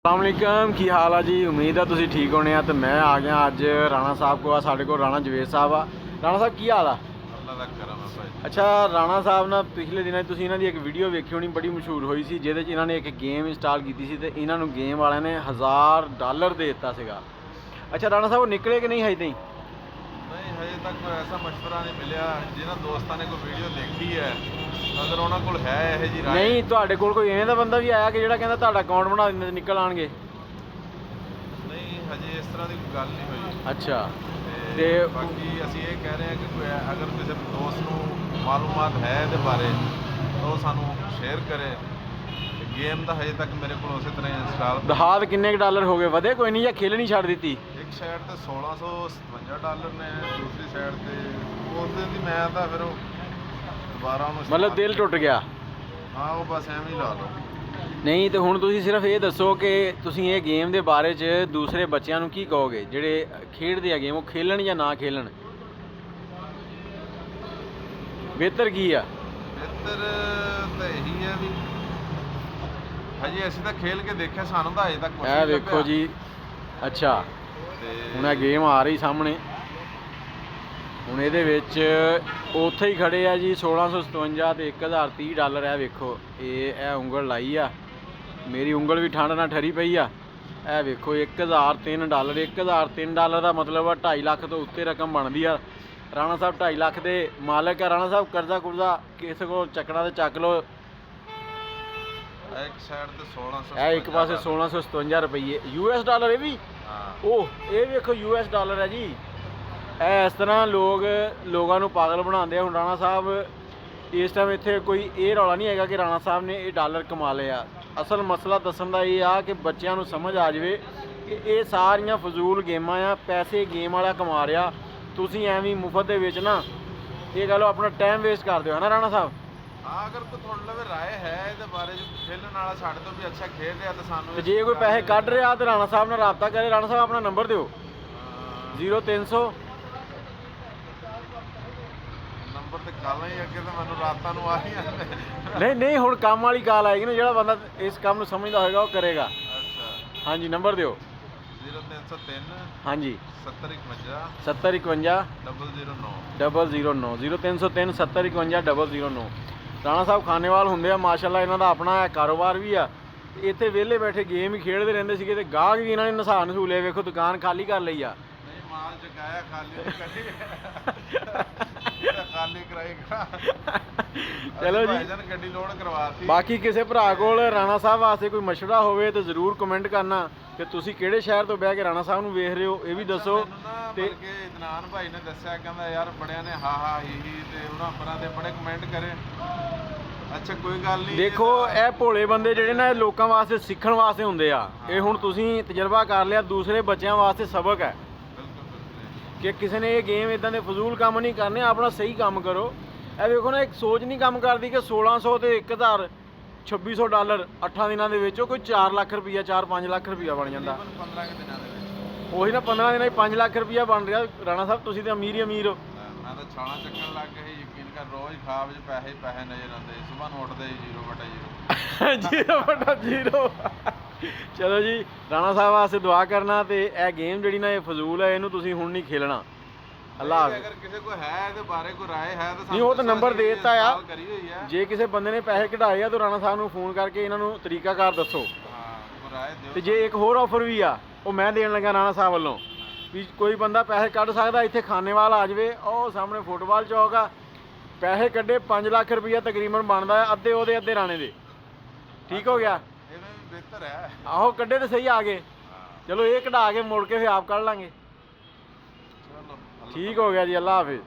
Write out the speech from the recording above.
अस्सलामुअलैकुम की हाल है जी। उम्मीद है तुम ठीक होने। तो मैं आ गया अज राणा साहब को। साढ़े को राणा जवेद साहब आ। राणा साहब की हाल है? अच्छा राणा साहब ना पिछले दिनों तुम इन्हों की एक वीडियो वेखी होनी, बड़ी मशहूर हुई सी, जिहदे च इन्होंने एक गेम इंस्टॉल की थी, तो इन्होंने गेम वाले ने $1000 दे दिता सीगा। अच्छा राणा साहब वो निकले कि नहीं हजे तई? नहीं हजे तक कोई ऐसा मशवरा नहीं मिलिया। जिन्होंने दोस्तों ने कोई वीडियो देखी है, अगर उन्होंने कोल है यह जी राय नहीं तुहाडे कोल कोई इवें दा बंदा भी आया कि जिहड़ा कहंदा तुहाडा अकाउंट बना दिंदे ते निकल आउणगे? नहीं हजे इस तरह की कोई गल नहीं हुई। अच्छा ते बाकी असीं ये कह रहे हैं कि कोई अगर किसी दोस्त को मालूमात है इहदे बारे तो वो सानू शेयर करे। गेम तो हजे तक मेरे को उस तरह इंस्टॉल दहा किन्ने डॉलर हो गए, वधे कोई नहीं या खेल नहीं छड़ दी? एक साइड तो $1657 ने, दूसरी साइड तो उस दिन मैं तो फिर दोबारा मतलब दिल टुट गया? हाँ वो बस एवं ही ला लो। नहीं तो हुण तुसीं सिर्फ ये दसो कि तुसीं ये गेम के बारे च दूसरे बच्चों को की कहोगे जिहड़े खेडदे आ गेम, वो खेलन या ना खेलन? बेहतर की आ? बेहतर तो यही है भी हजे असीं तो खेल के देखे, सानू तो अजे तक कुछ ए नहीं देखो लभ्या। जी। अच्छा ते हुण ये गेम आ रही सामने, हुण इहदे विच उत्थे ही खड़े आ जी $1657 ते $1030 है। वेखो ये उंगल लाई आ, मेरी उंगल भी ठंड ना ठरी पई आ। ए वेखो $1003 $1003 का मतलब आ 2.5 लाख तो उत्ते रकम बनती आ। राणा साहब 2.5 लाख के मालक है। राणा साहब कर्जा कुर्जा किसी को चकना तो चक लो। एक साइड ते 1600 एक पासे $1657 US डॉलर। ये भी ओह ये देखो US डॉलर है जी। इस तरह लोगों को पागल बनाते हैं। राणा साहब इस टाइम इतने कोई ये रौला नहीं है कि राणा साहब ने ये डॉलर कमा लिया। असल मसला दसन का ये आ कि बच्चों को समझ आ जाए कि ये सारिया फजूल गेमां आ, पैसे गेम वाला कमा रहा, तुसीं एवं मुफ्त दे विच ना ये कह लो अपना टाइम वेस्ट कर दो, है ना राणा साहब? हाँ अगर कोई थोड़ा लवे राय है इहदे बारे खेलने वाला साढ़े तो भी अच्छा खेल रहा तो सानू जे कोई पैसे कढ़ रहा तो राणा साहब ने रबता करे। राणा साहब अपना नंबर दो 0300। नंबर तो कल ही अगे तो मैं रात को आ ही नहीं नहीं हुण काम वाली कॉल आएगी ना, जो बंदा इस काम को समझता होगा वो करेगा। अच्छा हाँ जी नंबर दो 0303 हाँ जी 7051 7051 009 00303 7051 009। राणा साहब खानेवाल होंगे माशाअल्लाह, इन्हों का अपना कारोबार भी आ। इतने वेले बैठे गेम ही खेलते रहते थे, तो गाहक भी इन्होंने नसा नसू लिया। वेखो दुकान खाली कर ली आ। नहीं माल चुकाया खाली कराएगा। चलो जी गड्डी लोड करवाती। बाकी किसी भरा को राणा साहब वास्ते कोई मशवरा होवे तो जरूर कमेंट करना कि तुसी किहड़े शहर तो बह के राणा साहब नूं वेख रहे हो, ये भी दसो। ते इदनान भाई ने दस्सिया कहंदा यार बड़ियां ने हा हा ही ते उन्हां परां दे बड़े कमेंट करे। अच्छा कोई गल नहीं। देखो ये भोले बंदे जिहड़े ना लोकां वास्ते सीखण वास्ते हुंदे आ। ये हुण तुसीं तजर्बा कर लिया, दूसरे बच्चों वास्ते सबक है कि किसी ने ये गेम इदां दे फजूल काम नहीं करने, अपना सही काम करो। ਇਹ ਵੇਖੋ ਨਾ एक सोच नहीं काम करती कि 1600 ਤੇ 1000 $2600 8 ਦਿਨਾਂ ਦੇ ਵਿੱਚ ਕੋਈ 4 ਲੱਖ ਰੁਪਈਆ 4-5 ਲੱਖ ਰੁਪਈਆ ਬਣ ਜਾਂਦਾ। 15 ਕੇ ਦਿਨਾਂ ਦੇ ਵਿੱਚ ਉਹੀ ਨਾ 15 ਦਿਨਾਂ 'ਚ 5 ਲੱਖ ਰੁਪਈਆ ਬਣ ਰਿਹਾ। ਰਾਣਾ ਸਾਹਿਬ ਤੁਸੀਂ ਤਾਂ ਅਮੀਰ ਹੀ ਅਮੀਰ ਹੋ। ਮੈਂ ਤਾਂ ਛਾਣਾ ਚੱਕਣ ਲੱਗ ਗਿਆ ਸੀ, ਯਕੀਨ ਕਰ ਰੋਜ਼ ਖਾਬ 'ਚ ਪੈਸੇ ਪੈਸੇ ਨਜ਼ਰ ਆਉਂਦੇ। ਸਵੇਰ ਨੂੰ ਉੱਠਦੇ 0/0 ਚਲੋ ਜੀ ਰਾਣਾ ਸਾਹਿਬ ਵਾਸਤੇ ਦੁਆ ਕਰਨਾ। ਤੇ ਇਹ ਗੇਮ ਜਿਹੜੀ ਨਾ ਇਹ ਫਜ਼ੂਲ ਹੈ, ਇਹਨੂੰ ਤੁਸੀਂ ਹੁਣ ਨਹੀਂ ਖੇਲਣਾ। अल्लाह अगर किसी को है इहदे बारे कोई राय है तो नहीं वो तो नंबर दे दिता आ। करी हुई है जे किसी बंदे ने पैसे कढ़ाए आ तो राणा साहब ਨੂੰ फोन करके इन्हों तरीकाकार दसो। हाँ कोई राय दिओ। ਤੇ ਜੇ ਇੱਕ ਹੋਰ ਆਫਰ ਵੀ ਆ ਉਹ ਮੈਂ ਦੇਣ ਲੱਗਾ ਰਾਣਾ ਸਾਹਿਬ ਵੱਲੋਂ ਵੀ ਕੋਈ ਬੰਦਾ ਪੈਸੇ ਕੱਢ ਸਕਦਾ ਇੱਥੇ ਖਾਨੇਵਾਲ ਆ ਜਾਵੇ। ਉਹ ਸਾਹਮਣੇ ਫੁੱਟਬਾਲ ਚੌਕ ਆ, ਪੈਸੇ ਕੱਢੇ 5 ਲੱਖ ਰੁਪਈਆ ਤਕਰੀਬਨ ਬਣਦਾ ਹੈ, ਅੱਧੇ ਉਹਦੇ ਅੱਧੇ ਰਾਣੇ ਦੇ। ਠੀਕ ਹੋ ਗਿਆ? ਇਹਵੇਂ ਵੀ ਬਿਹਤਰ ਹੈ। ਆਹੋ ਕੱਢੇ ਤੇ ਸਹੀ ਆ ਗਏ। चलो ये कढ़ा के मुड़ के फिर आप कर लांगे। चलो ठीक हो गया जी, अल्लाह हाफिज़।